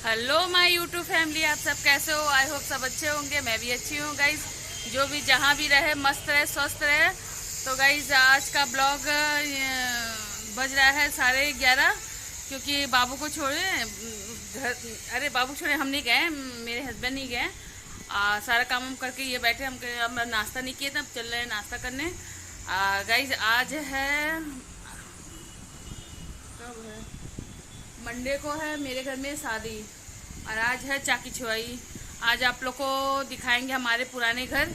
Hello my YouTube family, आप सब कैसे हो? आई होप सब अच्छे होंगे। मैं भी अच्छी हूँ गाइज। जो भी जहाँ भी रहे मस्त रहे स्वस्थ रहे। तो गाइज आज का ब्लॉग बज रहा है 11:30, क्योंकि बाबू को छोड़े घर। अरे बाबू छोड़े हम नहीं गए, मेरे हस्बैंड नहीं गए। सारा काम हम करके ये बैठे। हम नाश्ता नहीं किए थे, अब चल रहे हैं नाश्ता करने। गाइज आज है, कब है? मंडे को है मेरे घर में शादी, और आज है चाकी छुआई। आज आप लोग को दिखाएंगे हमारे पुराने घर।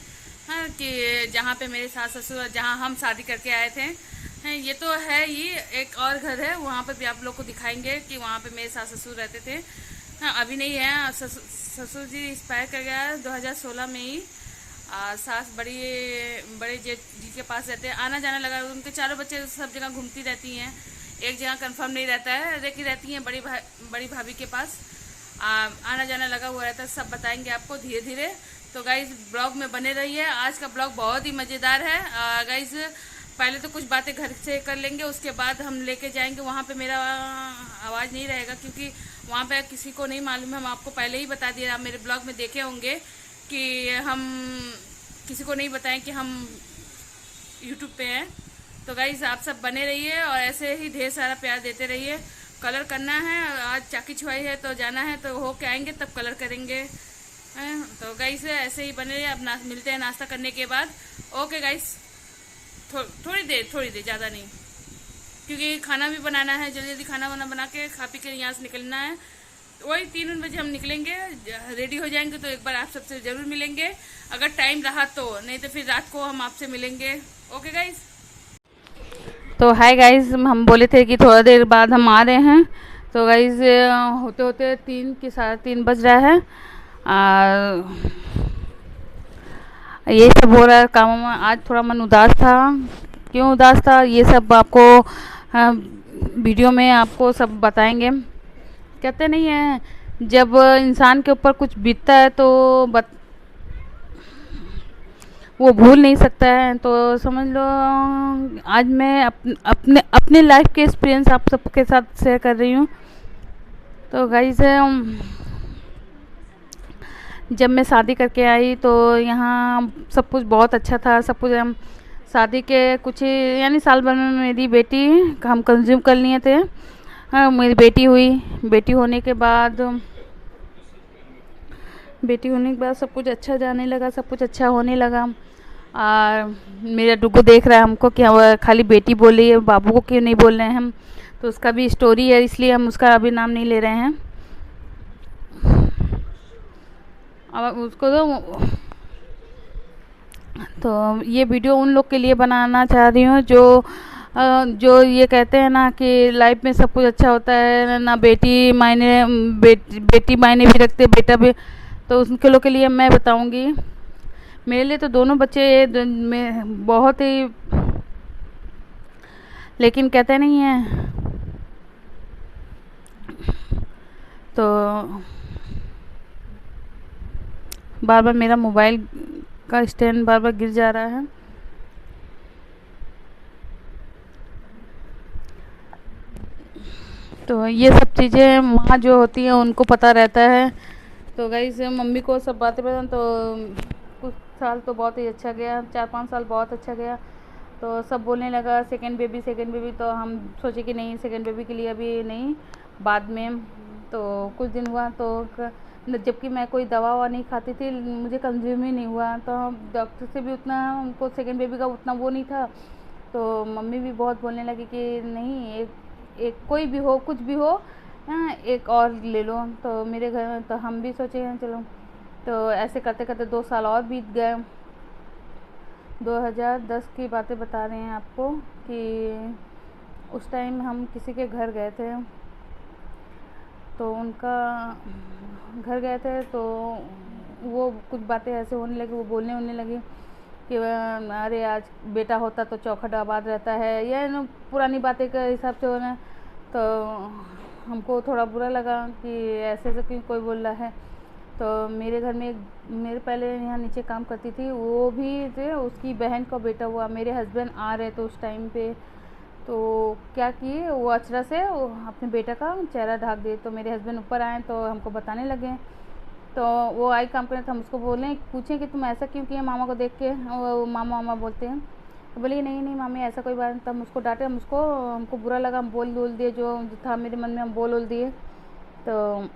हाँ, कि जहाँ पे मेरे सास ससुर, जहाँ हम शादी करके आए थे। हाँ, ये तो है ही। एक और घर है, वहाँ पे भी आप लोग को दिखाएंगे कि वहाँ पे मेरे सास ससुर रहते थे। हाँ, अभी नहीं है। ससुर जी एक्सपायर कर गया है 2016 में ही। सास बड़े जेठ जी के पास रहते हैं। आना जाना लगा, उनके चारों बच्चे सब जगह घूमती रहती हैं। एक जगह कंफर्म नहीं रहता है, लेकिन रहती हैं बड़ी भाभी के पास। आना जाना लगा हुआ रहता है। सब बताएंगे आपको धीरे धीरे। तो गाइज ब्लॉग में बने रहिए। आज का ब्लॉग बहुत ही मज़ेदार है। गाइज पहले तो कुछ बातें घर से कर लेंगे, उसके बाद हम लेके जाएंगे वहाँ पे। मेरा आवाज़ नहीं रहेगा क्योंकि वहाँ पे किसी को नहीं मालूम है। हम आपको पहले ही बता दिया, आप मेरे ब्लॉग में देखे होंगे कि हम किसी को नहीं बताएं कि हम यूट्यूब पे हैं। तो गाइज आप सब बने रहिए और ऐसे ही ढेर सारा प्यार देते रहिए। कलर करना है, आज चाकी छुआई है तो जाना है, तो हो के आएंगे तब कलर करेंगे। तो गाइस ऐसे ही बने रहिए। अब मिलते हैं नाश्ता करने के बाद। ओके गाइस, थोड़ी देर, ज़्यादा नहीं, क्योंकि खाना भी बनाना है। जल्दी जल्दी खाना वाना बना के खा पी के यहाँ से निकलना है। वही 3 बजे हम निकलेंगे, रेडी हो जाएंगे तो एक बार आप सबसे ज़रूर मिलेंगे, अगर टाइम रहा तो। नहीं तो फिर रात को हम आपसे मिलेंगे। Okay guys. तो हाय गाइस, हम बोले थे कि थोड़ा देर बाद हम आ रहे हैं। तो गाइस होते होते 3 कि 3:30 बज रहा है। आ, ये सब हो रहा है काम में। आज थोड़ा मन उदास था। क्यों उदास था ये सब आपको वीडियो में आपको सब बताएंगे। कहते नहीं है, जब इंसान के ऊपर कुछ बीतता है तो वो भूल नहीं सकता है। तो समझ लो आज मैं अपने अपने लाइफ के एक्सपीरियंस आप सबके साथ शेयर कर रही हूँ। तो गाइस जब मैं शादी करके आई तो यहाँ सब कुछ बहुत अच्छा था। सब कुछ हम शादी के कुछ यानी साल भर में मेरी बेटी हम कंज्यूम कर लिए थे। हाँ, मेरी बेटी हुई। बेटी होने के बाद सब कुछ अच्छा जाने लगा, सब कुछ अच्छा होने लगा। और मेरा डुगू देख रहा है हमको कि हम खाली बेटी बोली है, बाबू को क्यों नहीं बोल रहे हैं हम। तो उसका भी स्टोरी है, इसलिए हम उसका अभी नाम नहीं ले रहे हैं। अब उसको तो ये वीडियो उन लोग के लिए बनाना चाह रही हूँ जो ये कहते हैं ना कि लाइफ में सब कुछ अच्छा होता है ना, बेटी मायने भी रखते, बेटा भी। तो उनके लोग के लिए मैं बताऊंगी। मेरे लिए तो दोनों बच्चे में बहुत ही, लेकिन कहते नहीं है तो बार बार मेरा मोबाइल का स्टैंड बार बार गिर जा रहा है। तो ये सब चीज़ें माँ जो होती हैं उनको पता रहता है। तो गाइस मम्मी को सब बातें पता। तो कुछ साल तो बहुत ही अच्छा गया, 4-5 साल बहुत अच्छा गया। तो सब बोलने लगा सेकंड बेबी सेकंड बेबी। तो हम सोचे कि नहीं, सेकंड बेबी के लिए अभी नहीं, बाद में। तो कुछ दिन हुआ तो जबकि मैं कोई दवा ववा नहीं खाती थी, मुझे कंज्यूम ही नहीं हुआ। तो डॉक्टर से भी उतना उनको सेकंड बेबी का उतना वो नहीं था। तो मम्मी भी बहुत बोलने लगी कि नहीं, एक कोई भी हो, कुछ भी हो, हाँ एक और ले लो। तो मेरे घर में तो हम भी सोचे हैं चलो। तो ऐसे करते करते 2 साल और बीत गए। 2010 की बातें बता रहे हैं आपको कि उस टाइम हम किसी के घर गए थे। तो उनका घर गए थे तो वो कुछ बातें ऐसे होने लगी, वो होने लगी कि अरे आज बेटा होता तो चौखट आबाद रहता है, या पुरानी बातें के हिसाब से होना। तो हमको थोड़ा बुरा लगा कि ऐसे ऐसे क्यों कोई बोल रहा है। तो मेरे घर में मेरे पहले यहाँ नीचे काम करती थी, वो भी थे, उसकी बहन का बेटा हुआ। मेरे हस्बैंड आ रहे थे उस टाइम पे। तो क्या किए, वो अचरा से वो अपने बेटा का चेहरा ढक दिए। तो मेरे हस्बैंड ऊपर आए तो हमको बताने लगे। तो वो आई काम करने, तो हम उसको बोलें, पूछें कि तुम ऐसा क्यों किया मामा को देख के। वो मामा मामा बोलते हैं। तो बोली नहीं नहीं मामी ऐसा कोई बात नहीं। तब हम उसको डांटे, हमको बुरा लगा, हम बोल दिए जो था मेरे मन में, हम बोल दिए। तो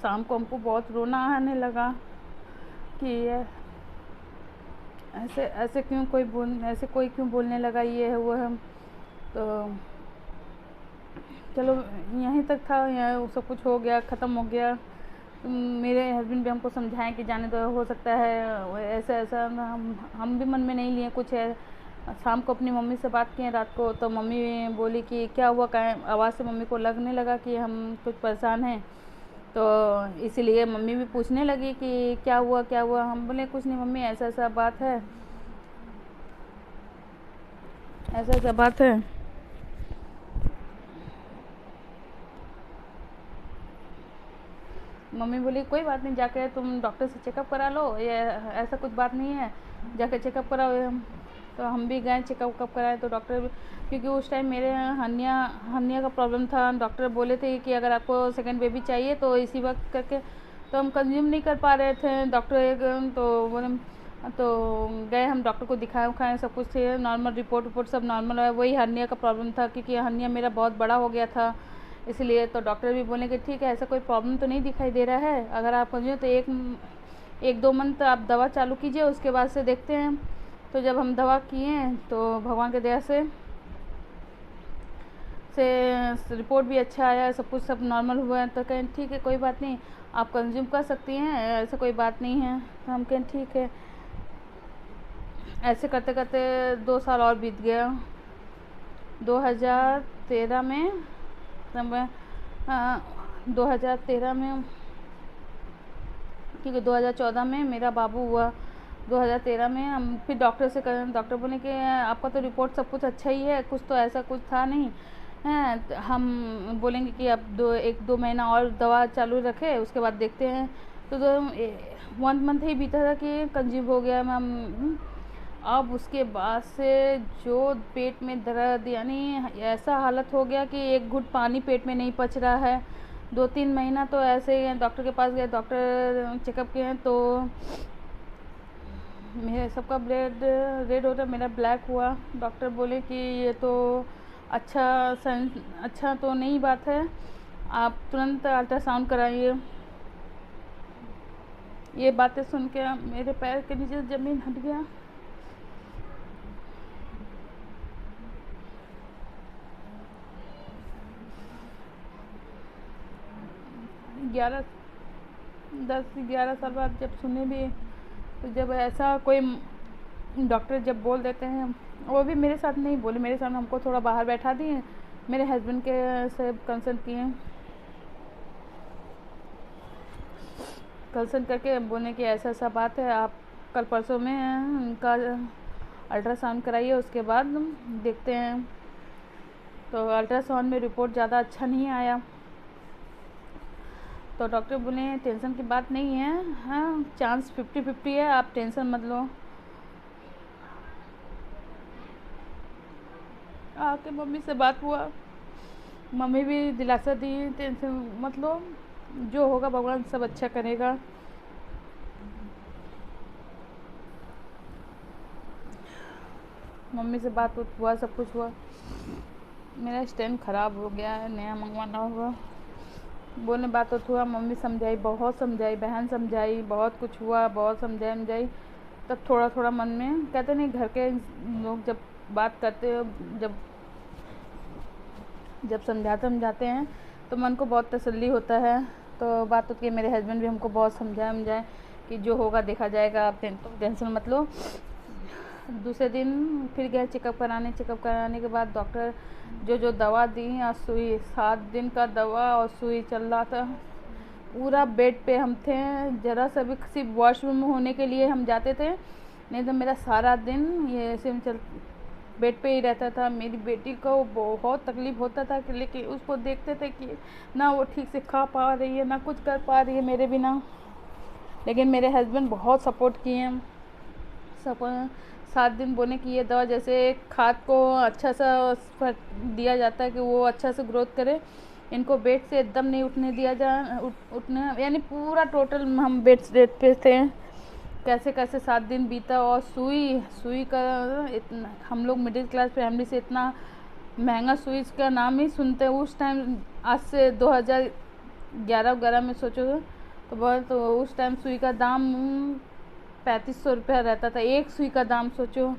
शाम को हमको बहुत रोना आने लगा कि ये ऐसे ऐसे क्यों ऐसे कोई क्यों बोलने लगा, ये है वो है। तो चलो यहीं तक था, यहाँ सब कुछ हो गया, ख़त्म हो गया। मेरे हस्बैंड भी हमको समझाएं कि जाने दो, हो सकता है ऐसा ऐसा। हम भी मन में नहीं लिए कुछ है। शाम को अपनी मम्मी से बात किए रात को, तो मम्मी बोली कि क्या हुआ, कहाँ आवाज़ से मम्मी को लगने लगा कि हम कुछ परेशान हैं। तो इसीलिए मम्मी भी पूछने लगी कि क्या हुआ क्या हुआ। हम बोले कुछ नहीं मम्मी, ऐसा ऐसा बात है, ऐसा ऐसा बात है। मम्मी बोली कोई बात नहीं, जाके तुम डॉक्टर से चेकअप करा लो, ये ऐसा कुछ बात नहीं है, जाके चेकअप कराओ। तो हम भी गए चेकअप कराए। तो डॉक्टर, क्योंकि उस टाइम मेरे हर्निया का प्रॉब्लम था, डॉक्टर बोले थे कि अगर आपको सेकंड बेबी चाहिए तो इसी वक्त करके। तो हम कंज्यूम नहीं कर पा रहे थे। डॉक्टर एक तो बोले, तो गए हम डॉक्टर को दिखाए उखाए, सब कुछ थे नॉर्मल, रिपोर्ट सब नॉर्मल है। वही हर्निया का प्रॉब्लम था, क्योंकि हर्निया मेरा बहुत बड़ा हो गया था इसलिए। तो डॉक्टर भी बोले कि ठीक है, ऐसा कोई प्रॉब्लम तो नहीं दिखाई दे रहा है, अगर आप कंज्यूम तो एक दो मंथ आप दवा चालू कीजिए, उसके बाद से देखते हैं। तो जब हम दवा किए तो भगवान के दया से रिपोर्ट भी अच्छा आया, सब कुछ सब नॉर्मल हुआ है। तो कहें ठीक है कोई बात नहीं, आप कंज्यूम कर सकती हैं, ऐसा कोई बात नहीं है। तो हम कहें ठीक है। ऐसे करते करते 2 साल और बीत गया। 2013 में, तब 2013 में, क्योंकि 2014 में मेरा बाबू हुआ। 2013 में हम फिर डॉक्टर से करें, डॉक्टर बोले कि आपका तो रिपोर्ट सब कुछ अच्छा ही है, कुछ तो ऐसा कुछ था नहीं है। तो हम बोलेंगे कि अब 1-2 महीना और दवा चालू रखे, उसके बाद देखते हैं। तो 1 मंथ ही बीता था कि कंजीव हो गया मैम। अब उसके बाद से जो पेट में दर्द, यानी ऐसा हालत हो गया कि एक घुट पानी पेट में नहीं पच रहा है। 2-3 महीना तो ऐसे ही डॉक्टर के पास गए, डॉक्टर चेकअप किए हैं तो मेरे सबका ब्लड रेड हो रहा, मेरा ब्लैक हुआ। डॉक्टर बोले कि ये तो अच्छा तो नहीं बात है, आप तुरंत अल्ट्रासाउंड कराइए। ये बातें सुन के मेरे पैर के नीचे ज़मीन हट गया। 10-11 साल बाद जब सुने भी, तो जब ऐसा कोई डॉक्टर जब बोल देते हैं, वो भी मेरे साथ नहीं बोले, मेरे सामने हमको थोड़ा बाहर बैठा दिए, मेरे हस्बैंड के से कंसल्ट करके बोले कि ऐसा ऐसा बात है, आप कल परसों में उनका अल्ट्रासाउंड कराइए, उसके बाद देखते हैं। तो अल्ट्रासाउंड में रिपोर्ट ज़्यादा अच्छा नहीं आया। तो डॉक्टर बोले टेंशन की बात नहीं है, हाँ चांस 50-50 है, आप टेंशन मत लो। आके मम्मी से बात हुआ, मम्मी भी दिलासा दी, टेंशन मत लो, जो होगा भगवान सब अच्छा करेगा। मम्मी से बात हुआ, सब कुछ हुआ। मेरा स्टैंड ख़राब हो गया है, नया मंगवाना होगा। बोलने बात हुआ, मम्मी समझाई, बहुत समझाई, बहन समझाई, बहुत कुछ हुआ, बहुत समझाई। तब थोड़ा थोड़ा मन में, कहते नहीं घर के लोग जब बात करते हो, जब समझाते हैं तो मन को बहुत तसल्ली होता है। तो बात होती है, मेरे हस्बैंड भी हमको बहुत समझाए कि जो होगा देखा जाएगा, आप टेंशन मत लो। दूसरे दिन फिर गए चेकअप कराने के बाद डॉक्टर जो दवा दी, और सुई 7 दिन का दवा और सुई चल रहा था। पूरा बेड पे हम थे, ज़रा सा भी सिर्फ वॉशरूम होने के लिए हम जाते थे, नहीं तो मेरा सारा दिन ये ऐसे बेड पे ही रहता था। मेरी बेटी को बहुत तकलीफ़ होता था कि, लेकिन उसको देखते थे कि ना वो ठीक से खा पा रही है, ना कुछ कर पा रही है मेरे बिना। लेकिन मेरे हस्बैंड बहुत सपोर्ट किए, 7 दिन बोने की ये दवा, जैसे खाद को अच्छा सा दिया जाता है कि वो अच्छा से ग्रोथ करे, इनको बेड से एकदम नहीं उठने दिया उठने, यानी पूरा टोटल हम बेड पे थे। कैसे कैसे 7 दिन बीता। और सुई सुई का इतना, हम लोग मिडिल क्लास फैमिली से इतना महंगा सुई का नाम ही सुनते हैं उस टाइम। आज से 2011 में सोचो तो बहुत, तो उस टाइम सुई का दाम 3500 रुपया रहता था, एक सुई का दाम सोचो।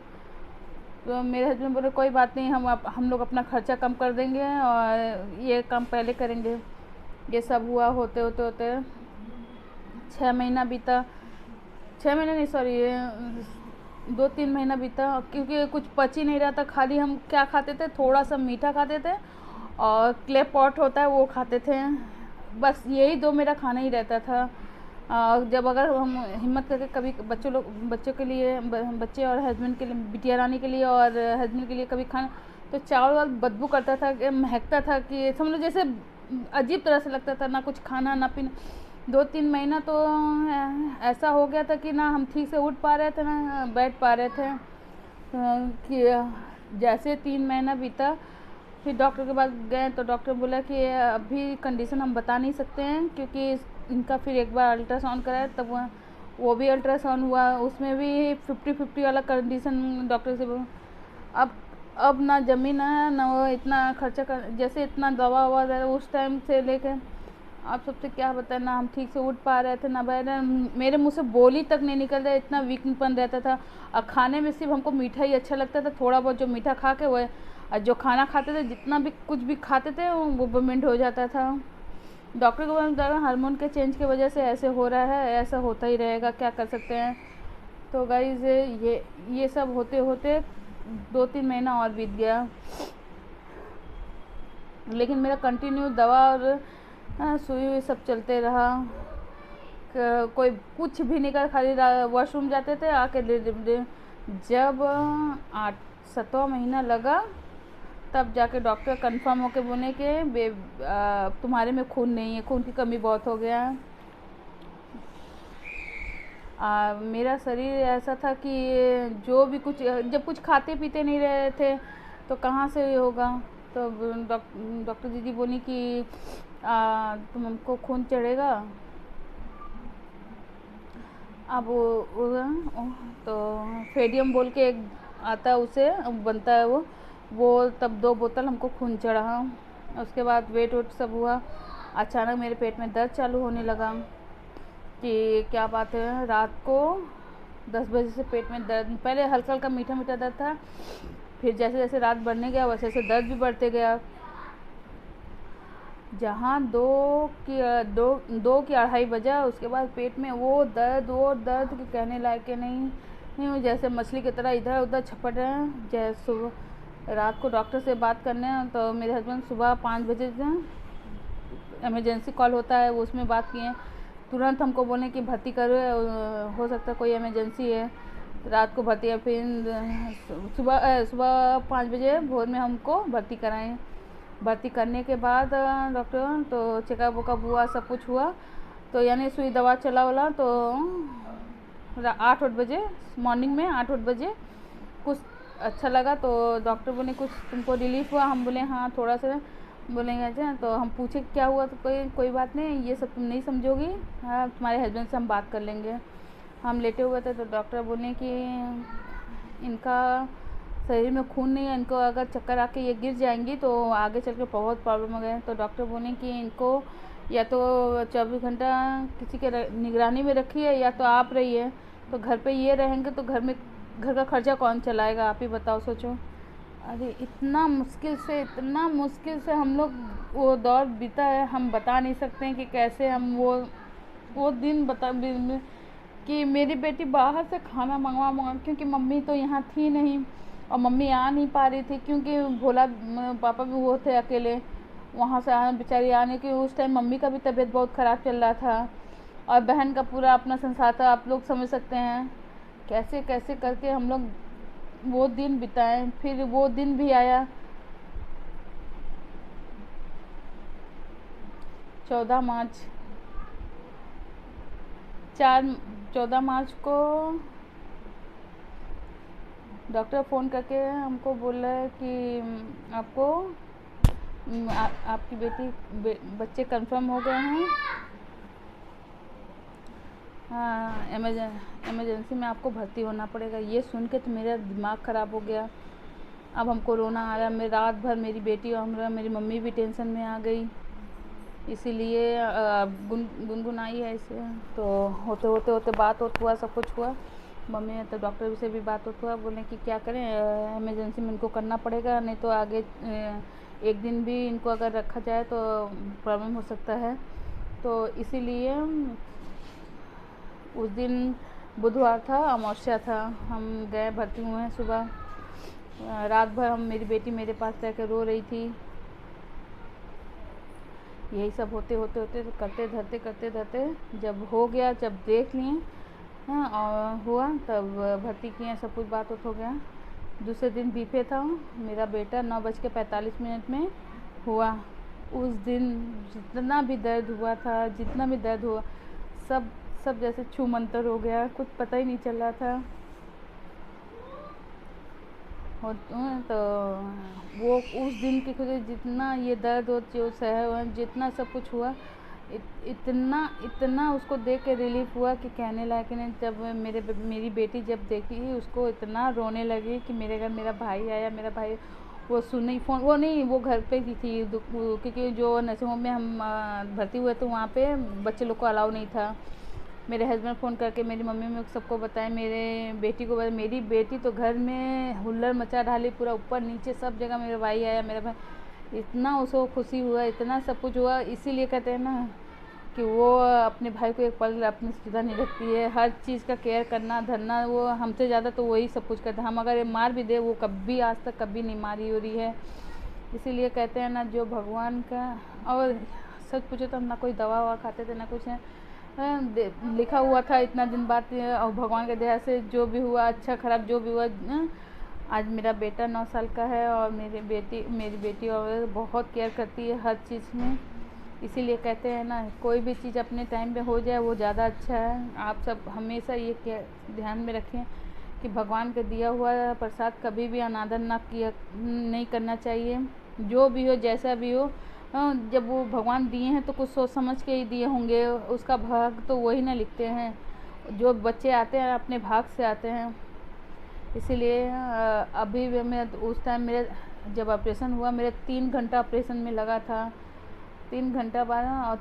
तो मेरे हस्बैंड बोले कोई बात नहीं, हम लोग अपना खर्चा कम कर देंगे और ये काम पहले करेंगे। ये सब हुआ, होते होते होते 6 महीना बीता, 6 महीना नहीं सॉरी 2-3 महीना बीता, क्योंकि कुछ पच ही नहीं रहा था। खाली हम क्या खाते थे, थोड़ा सा मीठा खाते थे और क्ले पॉट होता है वो खाते थे, बस यही 2 मेरा खाना ही रहता था। जब अगर हम हिम्मत करके कभी बच्चों के लिए, बच्चे और हस्बैंड के लिए, बिटिया रानी के लिए और हस्बैंड के लिए कभी खाना, तो चावल वाल बदबू करता था, महकता था कि समझ लो जैसे अजीब तरह से लगता था, ना कुछ खाना ना पीना। 2-3 महीना तो ऐसा हो गया था कि ना हम ठीक से उठ पा रहे थे ना बैठ पा रहे थे। कि जैसे 3 महीना बीता, फिर डॉक्टर के पास गए तो डॉक्टर बोला कि अभी कंडीशन हम बता नहीं सकते हैं, क्योंकि इनका फिर एक बार अल्ट्रासाउंड कराया, तब वो भी अल्ट्रासाउंड हुआ, उसमें भी 50-50 वाला कंडीशन डॉक्टर से। अब ना ज़मीन है ना वो इतना खर्चा कर, जैसे इतना दवा हुआ उस टाइम से लेके आप सबसे क्या बताएं, ना हम ठीक से उठ पा रहे थे ना बैठ, मेरे मुंह से बोली तक नहीं निकल रहा, इतना वीकपन रहता था। और खाने में सिर्फ हमको मीठा ही अच्छा लगता था, थोड़ा बहुत जो मीठा खा के वो, और जो खाना खाते थे, जितना भी कुछ भी खाते थे वो वोमिट हो जाता था। डॉक्टर को बोला हार्मोन के चेंज की वजह से ऐसे हो रहा है, ऐसा होता ही रहेगा, क्या कर सकते हैं। तो गाइस ये सब होते होते 2-3 महीना और बीत गया, लेकिन मेरा कंटिन्यू दवा और सुई सब चलते रहा। कोई कुछ भी नहीं कर, खाली वॉशरूम जाते थे आके जब 8-7वां महीना लगा, तब जाके डॉक्टर कंफर्म होके बोले कि तुम्हारे में खून नहीं है, खून की कमी बहुत हो गया है। मेरा शरीर ऐसा था कि जो भी कुछ, जब कुछ खाते पीते नहीं रहे थे तो कहाँ से होगा। तो डॉक्टर दीदी बोली कि तुमको खून चढ़ेगा। अब तो फेडियम बोल के एक आता है, उसे बनता है वो तब 2 बोतल हमको खून चढ़ा। उसके बाद वेट सब हुआ। अचानक मेरे पेट में दर्द चालू होने लगा कि क्या बात है। रात को 10 बजे से पेट में दर्द, पहले हल्का हल्का मीठा मीठा दर्द था, फिर जैसे जैसे रात बढ़ने गया वैसे वैसे दर्द भी बढ़ते गया। जहाँ 2 की 2:30 बजा, उसके बाद पेट में वो दर्द कि कहने लायक के नहीं, जैसे मछली की तरह इधर उधर छपट रहे हैं। जैसे सुबह रात को डॉक्टर से बात करने, तो मेरे हस्बैंड सुबह 5 बजे से इमरजेंसी कॉल होता है, वो उसमें बात किए। तुरंत हमको बोले कि भर्ती करो, हो सकता है कोई इमरजेंसी है। रात को भर्ती है, फिर सुबह 5 बजे भोर में हमको भर्ती कराएं। भर्ती करने के बाद डॉक्टर तो चेकअप वकअप हुआ, सब कुछ हुआ, तो यानी सुई दवा चला वाला, तो 8-8 बजे मॉर्निंग में 8-8 बजे कुछ अच्छा लगा। तो डॉक्टर बोले कुछ तुमको रिलीफ हुआ। हम बोले हाँ थोड़ा सा। बोलेंगे अच्छा, तो हम पूछे क्या हुआ, तो कोई बात नहीं, ये सब तुम नहीं समझोगी, हाँ तुम्हारे हस्बैंड से हम बात कर लेंगे। हम लेटे हुए थे तो डॉक्टर बोले कि इनका शरीर में खून नहीं है, इनको अगर चक्कर आके ये गिर जाएंगी तो आगे चल के बहुत प्रॉब्लम हो गए। तो डॉक्टर बोले कि इनको या तो 24 घंटा किसी के निगरानी में रखिए, या तो आप रहिए। तो घर पे ये रहेंगे तो घर का खर्चा कौन चलाएगा, आप ही बताओ, सोचो। अरे इतना मुश्किल से हम लोग वो दौर बीता है, हम बता नहीं सकते हैं कि कैसे हम वो दिन कि मेरी बेटी बाहर से खाना मंगवा, क्योंकि मम्मी तो यहाँ थी नहीं और मम्मी आ नहीं पा रही थी, क्योंकि भोला पापा भी वो थे अकेले, वहाँ से आने बेचारी आने की। उस टाइम मम्मी का भी तबीयत बहुत ख़राब चल रहा था और बहन का पूरा अपना संसार था, आप लोग समझ सकते हैं कैसे कैसे करके हम लोग वो दिन बिताए। फिर वो दिन भी आया 14 मार्च 14 मार्च को डॉक्टर फ़ोन करके हमको बोल रहा है कि आपको आपकी बच्चे कंफर्म हो गए हैं। हाँ, इमरजेंसी में आपको भर्ती होना पड़ेगा। ये सुन के तो मेरा दिमाग ख़राब हो गया। अब हमको रोना आ रहा। मैं रात भर मेरी बेटी और मेरी मम्मी भी टेंशन में आ गई, इसीलिए गुनगुनाई है इसे। तो होते बात हुआ, सब कुछ हुआ। मम्मी तो डॉक्टर से भी बात हुआ, बोले कि क्या करें, इमरजेंसी में इनको करना पड़ेगा, नहीं तो आगे एक दिन भी इनको अगर रखा जाए तो प्रॉब्लम हो सकता है। तो इसीलिए उस दिन बुधवार था, अमावस्या था, हम गए, भर्ती हुए हैं। सुबह रात भर मेरी बेटी मेरे पास रह कर रो रही थी। यही सब होते करते धरते जब हो गया, जब देख लिए, हाँ, और हुआ, तब भर्ती किए, सब कुछ बात हो गया। दूसरे दिन बीफे था, मेरा बेटा 9:45 में हुआ। उस दिन जितना भी दर्द हुआ था, जितना भी दर्द हुआ, सब जैसे छू मंतर हो गया, कुछ पता ही नहीं चल रहा था। तो वो उस दिन की खुद जितना ये दर्द और जो सह, जितना सब कुछ हुआ, इतना उसको देख के रिलीफ हुआ कि कहने लायक नहीं। जब मेरी बेटी जब देखी, उसको इतना रोने लगी कि मेरे घर मेरा भाई आया, मेरा भाई। वो सुनी फ़ोन, वो नहीं, वो घर पे ही थी, क्योंकि जो नर्सिंग होम में हम भर्ती हुए तो वहाँ पे बच्चे लोग को अलाउ नहीं था। मेरे हस्बैंड फ़ोन करके मेरी मम्मी में सबको बताया, मेरे बेटी को बताया। मेरी बेटी तो घर में हुल्लड़ मचा डाली, पूरा ऊपर नीचे सब जगह मेरा भाई आया, मेरा भाई। इतना उसको खुशी हुआ, इतना सब कुछ हुआ। इसीलिए कहते हैं ना कि वो अपने भाई को एक पल अपनी जुदा नहीं रखती है। हर चीज़ का केयर करना धरना, वो हमसे ज़्यादा तो वही सब कुछ करता है। हम अगर मार भी दे, वो कभी आज तक कभी नहीं मारी हो रही है। इसीलिए कहते हैं ना, जो भगवान का, और सच पूछे तो हम ना कोई दवा ववा खाते थे, ना कुछ है। लिखा हुआ था इतना दिन बाद, और भगवान के दया से जो भी हुआ, अच्छा खराब जो भी हुआ, आज मेरा बेटा 9 साल का है, और मेरी बेटी और बहुत केयर करती है हर चीज़ में। इसीलिए कहते हैं ना, कोई भी चीज़ अपने टाइम पे हो जाए वो ज़्यादा अच्छा है। आप सब हमेशा ये ध्यान में रखें कि भगवान का दिया हुआ प्रसाद कभी भी अनादर नहीं करना चाहिए। जो भी हो, जैसा भी हो, जब वो भगवान दिए हैं तो कुछ सोच समझ के ही दिए होंगे। उसका भाग तो वही ना लिखते हैं। जो बच्चे आते हैं अपने भाग से आते हैं। इसीलिए अभी मैं उस टाइम मेरे जब ऑपरेशन हुआ, मेरे 3 घंटा ऑपरेशन में लगा था। 3 घंटा बाद, और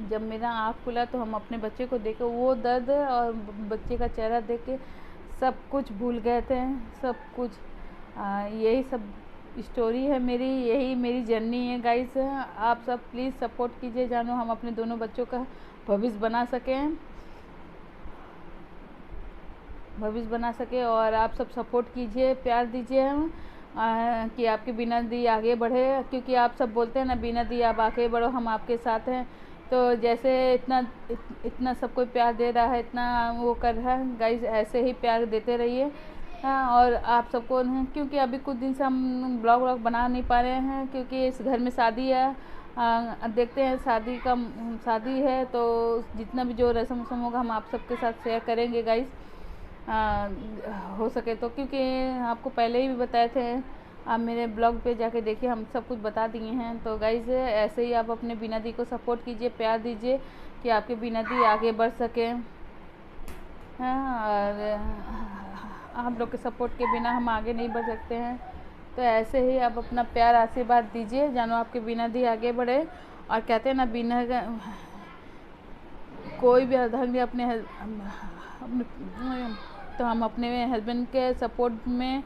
जब मेरा आँख खुला तो हम अपने बच्चे को देखे, वो दर्द और बच्चे का चेहरा देख के सब कुछ भूल गए थे, सब कुछ। यही सब स्टोरी है मेरी, यही मेरी जर्नी है गाइस। आप सब प्लीज़ सपोर्ट कीजिए, जानो हम अपने दोनों बच्चों का भविष्य बना सकें, और आप सब सपोर्ट कीजिए, प्यार दीजिए कि आपके बिना दी आगे बढ़े। क्योंकि आप सब बोलते हैं ना, बिना दी आप आगे बढ़ो, हम आपके साथ हैं। तो जैसे इतना सब कोई प्यार दे रहा है, इतना वो कर रहा है गाइस, ऐसे ही प्यार देते रहिए। हाँ, और आप सबको, क्योंकि अभी कुछ दिन से हम ब्लॉग बना नहीं पा रहे हैं, क्योंकि इस घर में शादी है। देखते हैं, शादी है तो जितना भी जो रस्म वस्म होगा हम आप सबके साथ शेयर करेंगे गाइस, हो सके तो। क्योंकि आपको पहले ही भी बताए थे, आप मेरे ब्लॉग पे जाके देखिए, हम सब कुछ बता दिए हैं। तो गाइस, ऐसे ही आप अपने बीना दी को सपोर्ट कीजिए, प्यार दीजिए कि आपके बीना दी आगे बढ़ सके। हाँ, और आप लोग के सपोर्ट के बिना हम आगे नहीं बढ़ सकते हैं। तो ऐसे ही आप अपना प्यार आशीर्वाद दीजिए, जानो आपके बिना दी आगे बढ़े। और कहते हैं ना, बिना कोई भी अर्धांगिनी अपने तो हम अपने हस्बैंड के सपोर्ट में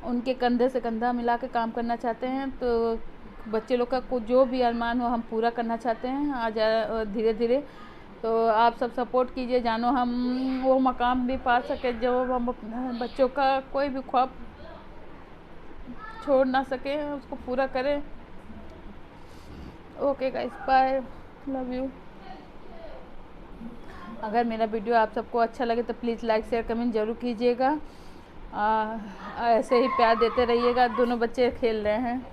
उनके कंधे से कंधा मिला के काम करना चाहते हैं। तो बच्चे लोग का जो भी अरमान हो हम पूरा करना चाहते हैं आज धीरे धीरे। तो आप सब सपोर्ट कीजिए, जानो हम वो मकाम भी पा सके जो हम बच्चों का कोई भी ख्वाब छोड़ ना सके, उसको पूरा करें। Okay guys, bye, love you. अगर मेरा वीडियो आप सबको अच्छा लगे तो प्लीज़ लाइक शेयर कमेंट ज़रूर कीजिएगा। ऐसे ही प्यार देते रहिएगा। दोनों बच्चे खेल रहे हैं।